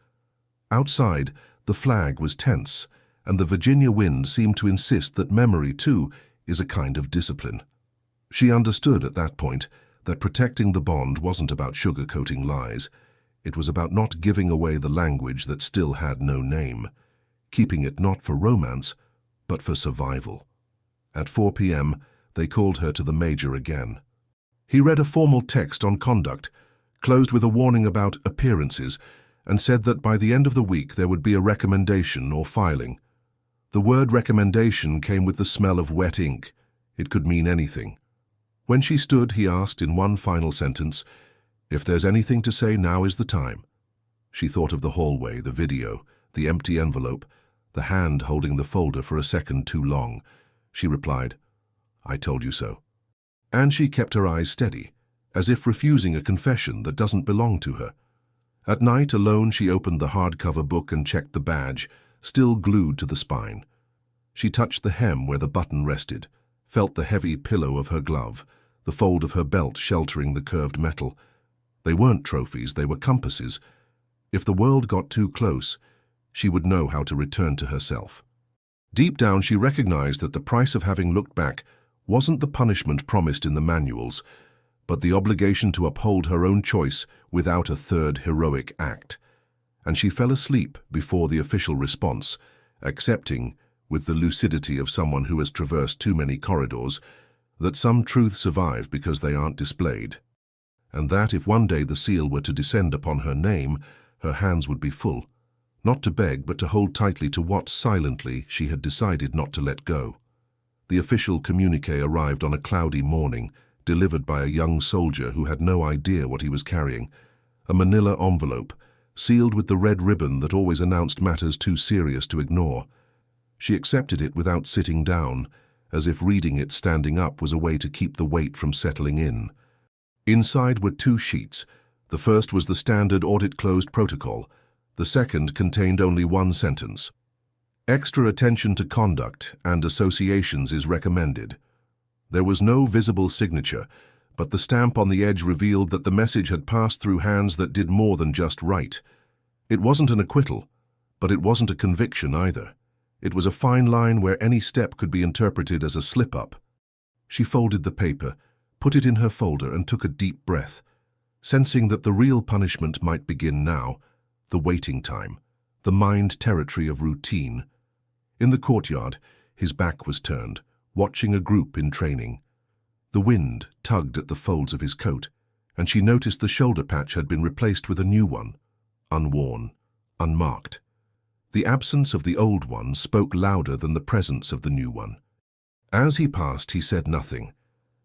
Outside, the flag was tense, and the Virginia wind seemed to insist that memory, too, is a kind of discipline. She understood at that point that protecting the bond wasn't about sugarcoating lies. It was about not giving away the language that still had no name, keeping it not for romance, but for survival. At 4 p.m., they called her to the major again. He read a formal text on conduct, closed with a warning about appearances, and said that by the end of the week there would be a recommendation or filing. The word recommendation came with the smell of wet ink. It could mean anything. When she stood, he asked in one final sentence, "If there's anything to say, now is the time." She thought of the hallway, the video, the empty envelope, the hand holding the folder for a second too long. She replied, "I told you so." And she kept her eyes steady, as if refusing a confession that doesn't belong to her. At night, alone, she opened the hardcover book and checked the badge, still glued to the spine. She touched the hem where the button rested, felt the heavy pillow of her glove, the fold of her belt sheltering the curved metal. They weren't trophies, they were compasses. If the world got too close, she would know how to return to herself. Deep down, she recognized that the price of having looked back wasn't the punishment promised in the manuals, but the obligation to uphold her own choice without a third heroic act. And she fell asleep before the official response, accepting, with the lucidity of someone who has traversed too many corridors, that some truths survive because they aren't displayed, and that if one day the seal were to descend upon her name, her hands would be full, not to beg but to hold tightly to what, silently, she had decided not to let go. The official communique arrived on a cloudy morning, delivered by a young soldier who had no idea what he was carrying, a manila envelope, sealed with the red ribbon that always announced matters too serious to ignore. She accepted it without sitting down, as if reading it standing up was a way to keep the weight from settling in. Inside were 2 sheets. The first was the standard audit closed protocol. The second contained only 1 sentence. Extra attention to conduct and associations is recommended. There was no visible signature, but the stamp on the edge revealed that the message had passed through hands that did more than just write. It wasn't an acquittal, but it wasn't a conviction either. It was a fine line where any step could be interpreted as a slip-up. She folded the paper, put it in her folder, and took a deep breath, sensing that the real punishment might begin now, the waiting time, the mined territory of routine. In the courtyard, his back was turned, watching a group in training. The wind tugged at the folds of his coat, and she noticed the shoulder patch had been replaced with a new one, unworn, unmarked. The absence of the old one spoke louder than the presence of the new one. As he passed, he said nothing,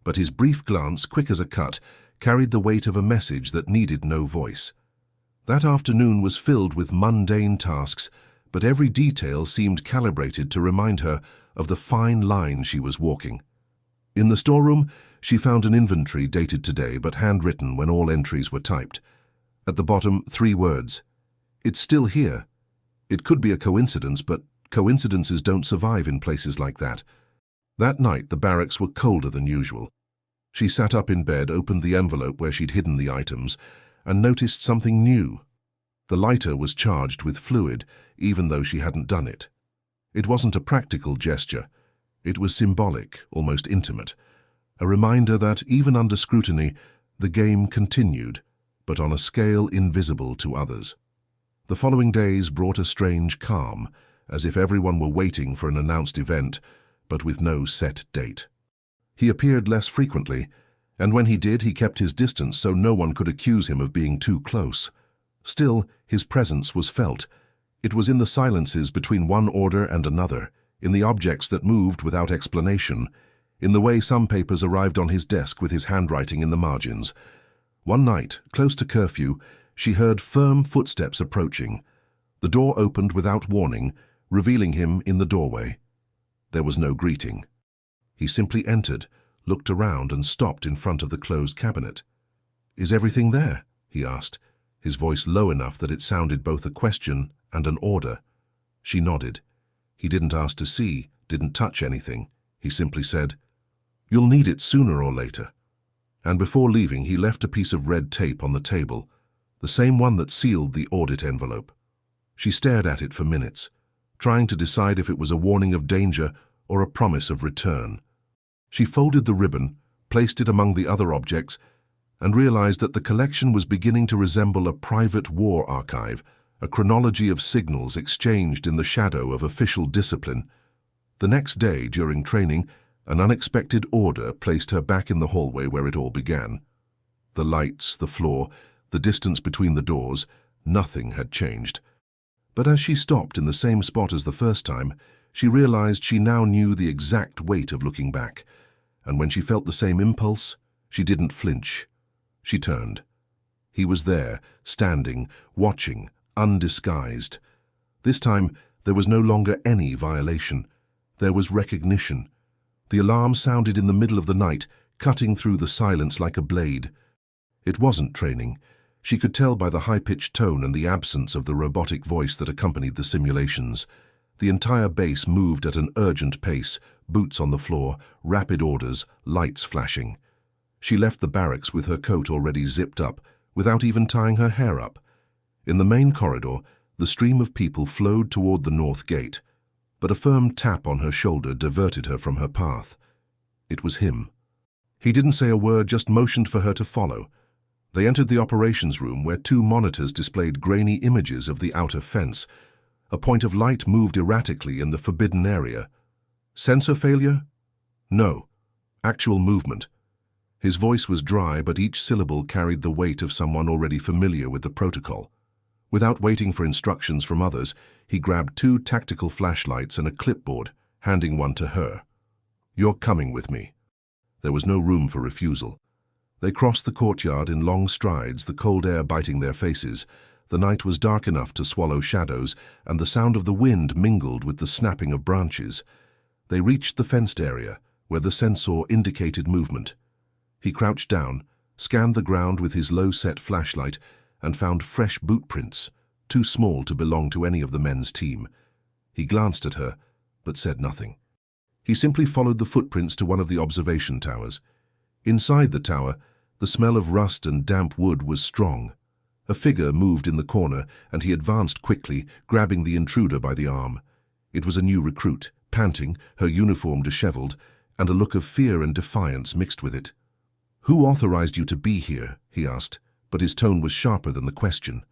but his brief glance, quick as a cut, carried the weight of a message that needed no voice. That afternoon was filled with mundane tasks, but every detail seemed calibrated to remind her of the fine line she was walking. In the storeroom, she found an inventory dated today but handwritten when all entries were typed. At the bottom, 3 words. "It's still here." It could be a coincidence, but coincidences don't survive in places like that. That night, the barracks were colder than usual. She sat up in bed, opened the envelope where she'd hidden the items, and noticed something new. The lighter was charged with fluid, even though she hadn't done it. It wasn't a practical gesture. It was symbolic, almost intimate, a reminder that, even under scrutiny, the game continued, but on a scale invisible to others. The following days brought a strange calm, as if everyone were waiting for an announced event, but with no set date. He appeared less frequently, and when he did, he kept his distance so no one could accuse him of being too close. Still, his presence was felt. It was in the silences between one order and another, in the objects that moved without explanation, in the way some papers arrived on his desk with his handwriting in the margins. One night, close to curfew, she heard firm footsteps approaching. The door opened without warning, revealing him in the doorway. There was no greeting. He simply entered, looked around, and stopped in front of the closed cabinet. "Is everything there?" he asked, his voice low enough that it sounded both a question and an order. She nodded. He didn't ask to see, didn't touch anything. He simply said, "You'll need it sooner or later." And before leaving, he left a piece of red tape on the table, the same one that sealed the audit envelope. She stared at it for minutes, trying to decide if it was a warning of danger or a promise of return. She folded the ribbon, placed it among the other objects, and realized that the collection was beginning to resemble a private war archive, a chronology of signals exchanged in the shadow of official discipline. The next day, during training, an unexpected order placed her back in the hallway where it all began. The lights, the floor, the distance between the doors, nothing had changed. But as she stopped in the same spot as the first time, she realized she now knew the exact weight of looking back, and when she felt the same impulse, she didn't flinch. She turned. He was there, standing, watching, undisguised. This time, there was no longer any violation. There was recognition. The alarm sounded in the middle of the night, cutting through the silence like a blade. It wasn't training. She could tell by the high-pitched tone and the absence of the robotic voice that accompanied the simulations. The entire base moved at an urgent pace, boots on the floor, rapid orders, lights flashing. She left the barracks with her coat already zipped up, without even tying her hair up. In the main corridor, the stream of people flowed toward the north gate, but a firm tap on her shoulder diverted her from her path. It was him. He didn't say a word, just motioned for her to follow. They entered the operations room where 2 monitors displayed grainy images of the outer fence. A point of light moved erratically in the forbidden area. Sensor failure? No. Actual movement. His voice was dry, but each syllable carried the weight of someone already familiar with the protocol. Without waiting for instructions from others, he grabbed 2 tactical flashlights and a clipboard, handing one to her. "You're coming with me." There was no room for refusal. They crossed the courtyard in long strides, the cold air biting their faces. The night was dark enough to swallow shadows, and the sound of the wind mingled with the snapping of branches. They reached the fenced area, where the sensor indicated movement. He crouched down, scanned the ground with his low-set flashlight, and found fresh boot prints, too small to belong to any of the men's team. He glanced at her, but said nothing. He simply followed the footprints to one of the observation towers. Inside the tower, the smell of rust and damp wood was strong. A figure moved in the corner, and he advanced quickly, grabbing the intruder by the arm. It was a new recruit, panting, her uniform disheveled, and a look of fear and defiance mixed with it. "Who authorized you to be here?" he asked, but his tone was sharper than the question.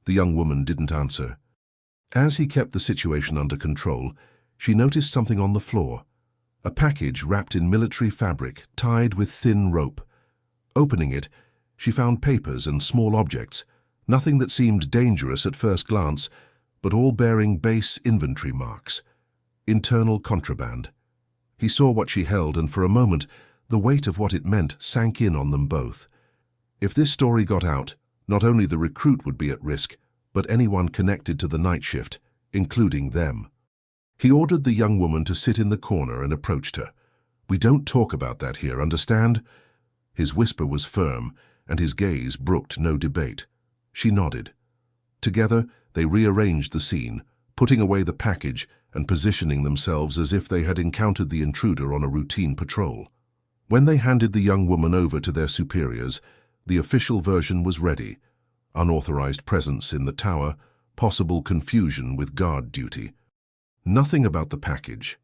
The young woman didn't answer. As he kept the situation under control, she noticed something on the floor. A package wrapped in military fabric, tied with thin rope. Opening it, she found papers and small objects, nothing that seemed dangerous at first glance, but all bearing base inventory marks. Internal contraband. He saw what she held, and for a moment, the weight of what it meant sank in on them both. If this story got out, not only the recruit would be at risk, but anyone connected to the night shift, including them. He ordered the young woman to sit in the corner and approached her. "We don't talk about that here, understand?" His whisper was firm, and his gaze brooked no debate. She nodded. Together, they rearranged the scene, putting away the package and positioning themselves as if they had encountered the intruder on a routine patrol. When they handed the young woman over to their superiors, the official version was ready. Unauthorized presence in the tower, possible confusion with guard duty. Nothing about the package.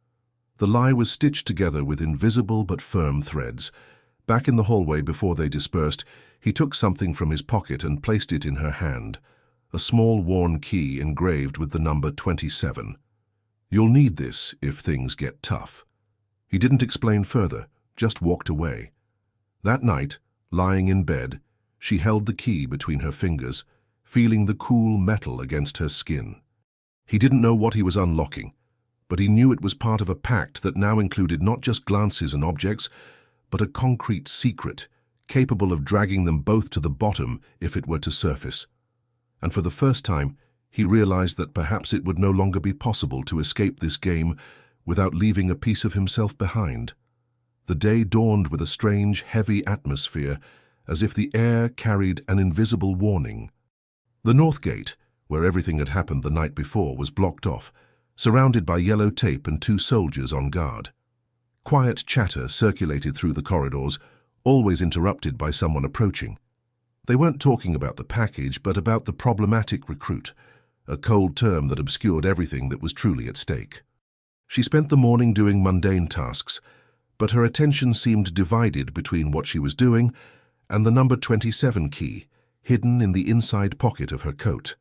The lie was stitched together with invisible but firm threads. Back in the hallway before they dispersed, he took something from his pocket and placed it in her hand. A small worn key engraved with the number 27. "You'll need this if things get tough." He didn't explain further, just walked away. That night, lying in bed, she held the key between her fingers, feeling the cool metal against her skin. He didn't know what he was unlocking, but he knew it was part of a pact that now included not just glances and objects, but a concrete secret, capable of dragging them both to the bottom if it were to surface. And for the first time, he realized that perhaps it would no longer be possible to escape this game without leaving a piece of himself behind. The day dawned with a strange, heavy atmosphere, as if the air carried an invisible warning. The north gate, where everything had happened the night before, was blocked off, surrounded by yellow tape and 2 soldiers on guard. Quiet chatter circulated through the corridors, always interrupted by someone approaching. They weren't talking about the package, but about the problematic recruit, a cold term that obscured everything that was truly at stake. She spent the morning doing mundane tasks, but her attention seemed divided between what she was doing and the number 27 key, hidden in the inside pocket of her coat.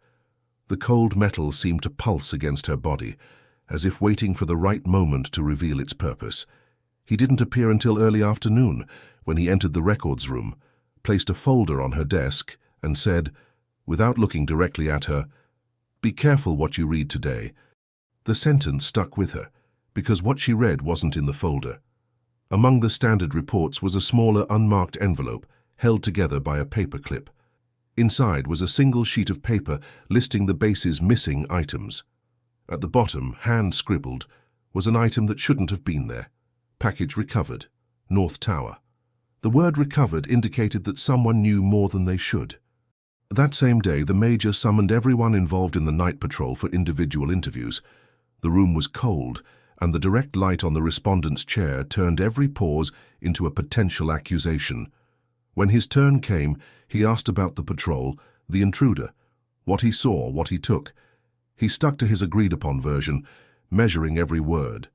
The cold metal seemed to pulse against her body, as if waiting for the right moment to reveal its purpose. He didn't appear until early afternoon, when he entered the records room, placed a folder on her desk, and said, without looking directly at her, "Be careful what you read today." The sentence stuck with her, because what she read wasn't in the folder. Among the standard reports was a smaller unmarked envelope, held together by a paper clip. Inside was a single sheet of paper listing the base's missing items. At the bottom, hand-scribbled, was an item that shouldn't have been there. Package recovered. North Tower. The word recovered indicated that someone knew more than they should. That same day, the Major summoned everyone involved in the night patrol for individual interviews. The room was cold, and the direct light on the respondent's chair turned every pause into a potential accusation. When his turn came, he asked about the patrol, the intruder, what he saw, what he took. He stuck to his agreed-upon version, measuring every word.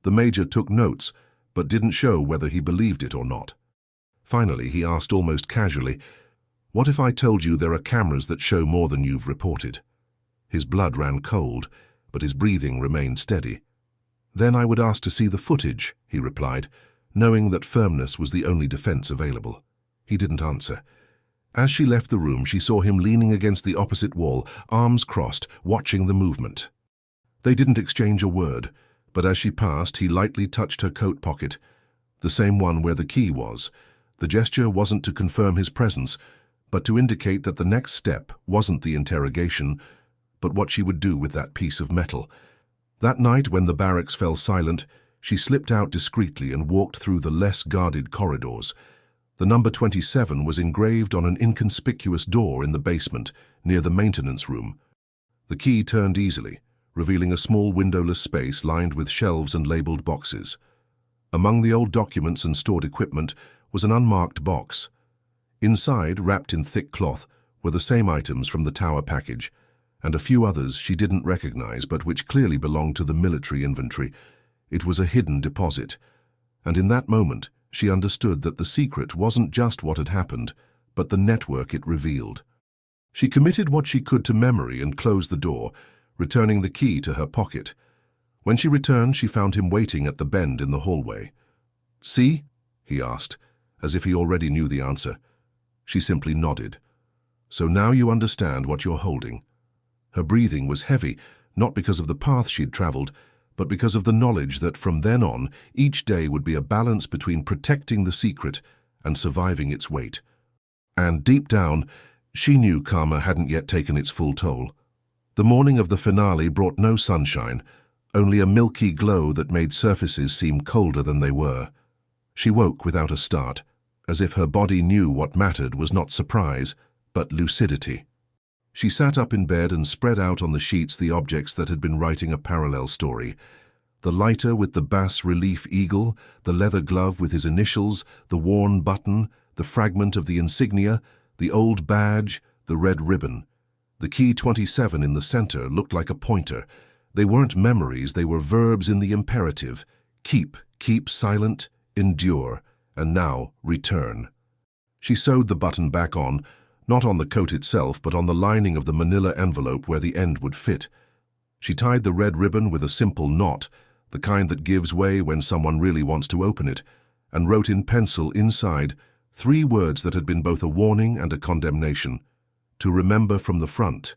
The major took notes, but didn't show whether he believed it or not. Finally, he asked almost casually, "What if I told you there are cameras that show more than you've reported?" His blood ran cold, but his breathing remained steady. "Then I would ask to see the footage," he replied, knowing that firmness was the only defense available. He didn't answer. As she left the room, she saw him leaning against the opposite wall, arms crossed, watching the movement. They didn't exchange a word, but as she passed, he lightly touched her coat pocket, the same one where the key was. The gesture wasn't to confirm his presence, but to indicate that the next step wasn't the interrogation, but what she would do with that piece of metal. That night, when the barracks fell silent, she slipped out discreetly and walked through the less guarded corridors. The number 27 was engraved on an inconspicuous door in the basement, near the maintenance room. The key turned easily, revealing a small windowless space lined with shelves and labeled boxes. Among the old documents and stored equipment was an unmarked box. Inside, wrapped in thick cloth, were the same items from the tower package, and a few others she didn't recognize but which clearly belonged to the military inventory. It was a hidden deposit, and in that moment she understood that the secret wasn't just what had happened, but the network it revealed. She committed what she could to memory and closed the door, returning the key to her pocket. When she returned, she found him waiting at the bend in the hallway. "See?" he asked, as if he already knew the answer. She simply nodded. "So now you understand what you're holding." Her breathing was heavy, not because of the path she'd traveled, but because of the knowledge that from then on, each day would be a balance between protecting the secret and surviving its weight. And deep down, she knew karma hadn't yet taken its full toll. The morning of the finale brought no sunshine, only a milky glow that made surfaces seem colder than they were. She woke without a start, as if her body knew what mattered was not surprise, but lucidity. She sat up in bed and spread out on the sheets the objects that had been writing a parallel story. The lighter with the bas-relief eagle, the leather glove with his initials, the worn button, the fragment of the insignia, the old badge, the red ribbon. The key 27 in the center looked like a pointer. They weren't memories, they were verbs in the imperative. Keep silent, endure, and now return. She sewed the button back on, not on the coat itself, but on the lining of the manila envelope where the end would fit. She tied the red ribbon with a simple knot, the kind that gives way when someone really wants to open it, and wrote in pencil inside 3 words that had been both a warning and a condemnation: to remember from the front.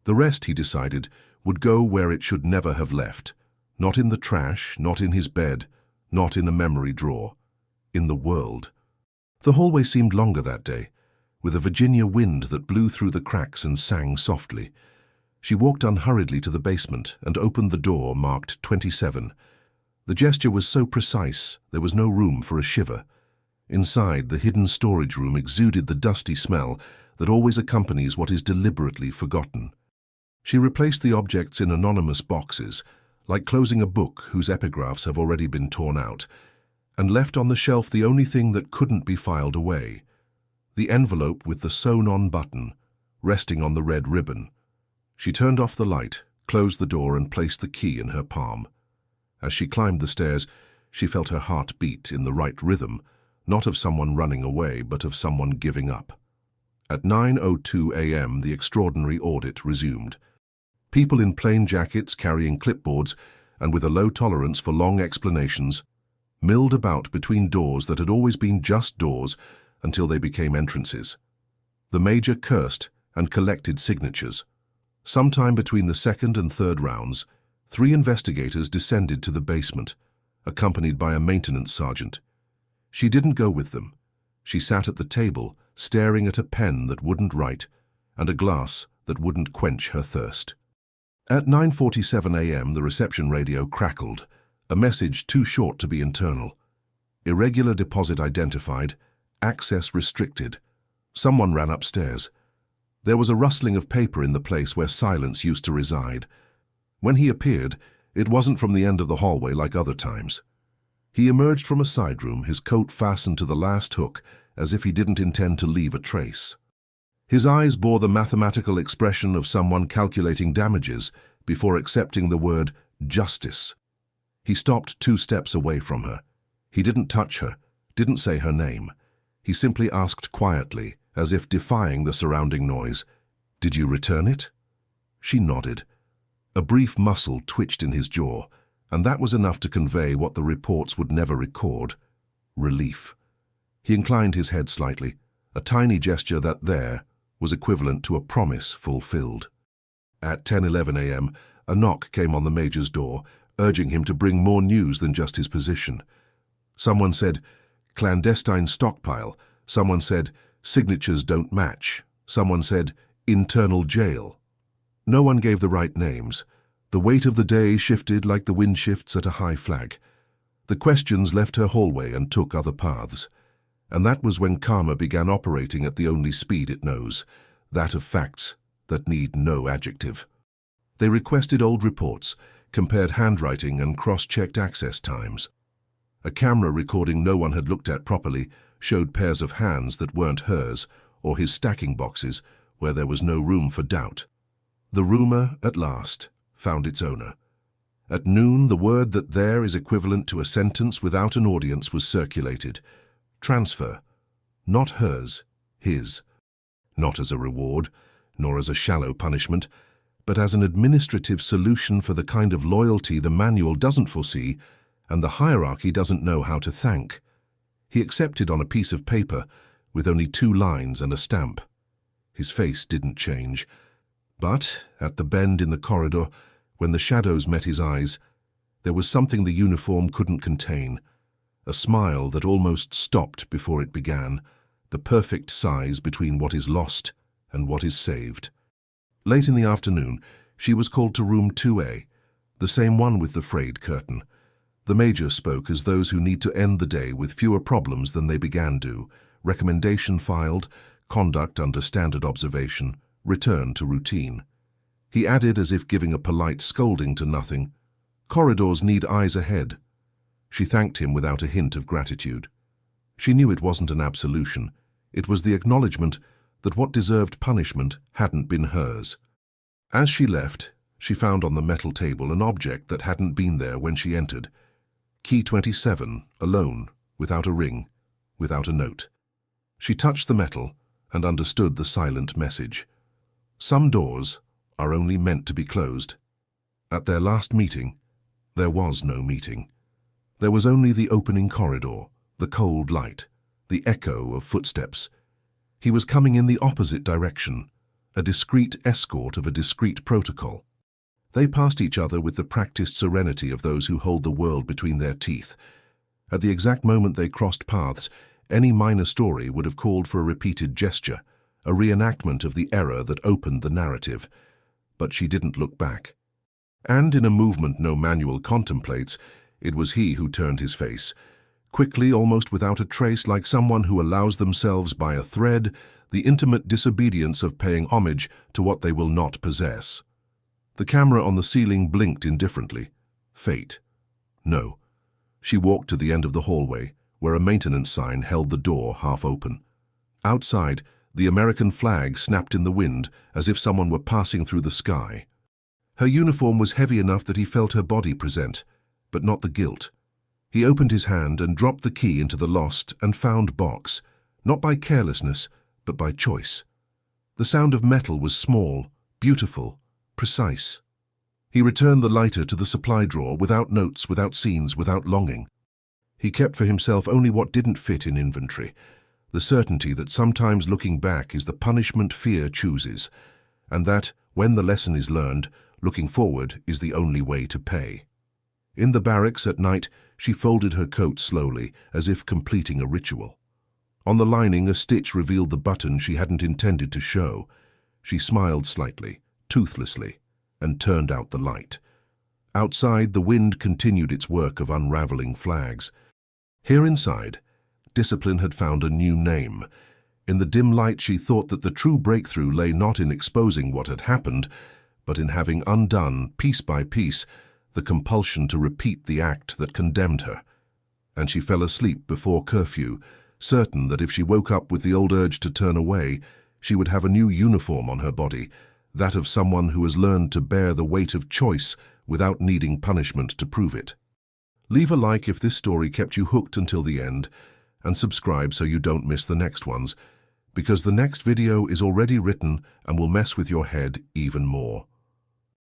The rest, he decided, would go where it should never have left. Not in the trash, not in his bed, not in a memory drawer. In the world. The hallway seemed longer that day, with a Virginia wind that blew through the cracks and sang softly. She walked unhurriedly to the basement and opened the door marked 27. The gesture was so precise, there was no room for a shiver. Inside, the hidden storage room exuded the dusty smell that always accompanies what is deliberately forgotten. She replaced the objects in anonymous boxes, like closing a book whose epigraphs have already been torn out, and left on the shelf the only thing that couldn't be filed away: the envelope with the sewn-on button, resting on the red ribbon. She turned off the light, closed the door, and placed the key in her palm. As she climbed the stairs, she felt her heart beat in the right rhythm, not of someone running away, but of someone giving up. At 9:02 a.m., the extraordinary audit resumed. People in plain jackets carrying clipboards and with a low tolerance for long explanations milled about between doors that had always been just doors until they became entrances. The major cursed and collected signatures. Sometime between the second and third rounds, 3 investigators descended to the basement, accompanied by a maintenance sergeant. She didn't go with them. She sat at the table, staring at a pen that wouldn't write and a glass that wouldn't quench her thirst. At 9:47 a.m., the reception radio crackled, a message too short to be internal. Irregular deposit identified, access restricted. Someone ran upstairs. There was a rustling of paper in the place where silence used to reside. When he appeared, it wasn't from the end of the hallway like other times. He emerged from a side room, his coat fastened to the last hook, as if he didn't intend to leave a trace. His eyes bore the mathematical expression of someone calculating damages before accepting the word justice. He stopped 2 steps away from her. He didn't touch her, didn't say her name. He simply asked quietly, as if defying the surrounding noise, "Did you return it?" She nodded. A brief muscle twitched in his jaw, and that was enough to convey what the reports would never record: relief. He inclined his head slightly, a tiny gesture that there was equivalent to a promise fulfilled. At 10:11 a.m., a knock came on the Major's door, urging him to bring more news than just his position. Someone said, "Clandestine stockpile." Someone said, "Signatures don't match." Someone said, "Internal jail." No one gave the right names. The weight of the day shifted like the wind shifts at a high flag. The questions left her hallway and took other paths. And that was when karma began operating at the only speed it knows, that of facts that need no adjective. They requested old reports, compared handwriting and cross-checked access times. A camera recording no one had looked at properly showed pairs of hands that weren't hers, or his stacking boxes, where there was no room for doubt. The rumor, at last, found its owner. At noon, the word that there is equivalent to a sentence without an audience was circulated. Transfer. Not hers, his. Not as a reward, nor as a shallow punishment, but as an administrative solution for the kind of loyalty the manual doesn't foresee and the hierarchy doesn't know how to thank. He accepted on a piece of paper with only 2 lines and a stamp. His face didn't change, but at the bend in the corridor, when the shadows met his eyes, there was something the uniform couldn't contain, a smile that almost stopped before it began, the perfect size between what is lost and what is saved. Late in the afternoon, she was called to room 2A, the same one with the frayed curtain. The Major spoke as those who need to end the day with fewer problems than they began to. Recommendation filed, conduct under standard observation, return to routine. He added, as if giving a polite scolding to nothing, "Corridors need eyes ahead." She thanked him without a hint of gratitude. She knew it wasn't an absolution. It was the acknowledgement that what deserved punishment hadn't been hers. As she left, she found on the metal table an object that hadn't been there when she entered. Key 27, alone, without a ring, without a note. She touched the metal and understood the silent message. Some doors are only meant to be closed. At their last meeting, there was no meeting. There was only the opening corridor, the cold light, the echo of footsteps. He was coming in the opposite direction, a discreet escort of a discreet protocol. They passed each other with the practiced serenity of those who hold the world between their teeth. At the exact moment they crossed paths, any minor story would have called for a repeated gesture, a reenactment of the error that opened the narrative. But she didn't look back. And in a movement no manual contemplates, it was he who turned his face, quickly, almost without a trace, like someone who allows themselves by a thread the intimate disobedience of paying homage to what they will not possess. The camera on the ceiling blinked indifferently. Fate. No. She walked to the end of the hallway, where a maintenance sign held the door half open. Outside, the American flag snapped in the wind as if someone were passing through the sky. Her uniform was heavy enough that he felt her body present, but not the guilt. He opened his hand and dropped the key into the lost and found box, not by carelessness, but by choice. The sound of metal was small, beautiful, precise. He returned the lighter to the supply drawer without notes, without scenes, without longing. He kept for himself only what didn't fit in inventory, the certainty that sometimes looking back is the punishment fear chooses, and that, when the lesson is learned, looking forward is the only way to pay. In the barracks at night, she folded her coat slowly, as if completing a ritual. On the lining, a stitch revealed the button she hadn't intended to show. She smiled slightly, toothlessly, and turned out the light. Outside, the wind continued its work of unraveling flags. Here inside, discipline had found a new name. In the dim light, she thought that the true breakthrough lay not in exposing what had happened, but in having undone, piece by piece, the compulsion to repeat the act that condemned her. And she fell asleep before curfew, certain that if she woke up with the old urge to turn away, she would have a new uniform on her body, that of someone who has learned to bear the weight of choice without needing punishment to prove it. Leave a like if this story kept you hooked until the end, and subscribe so you don't miss the next ones, because the next video is already written and will mess with your head even more.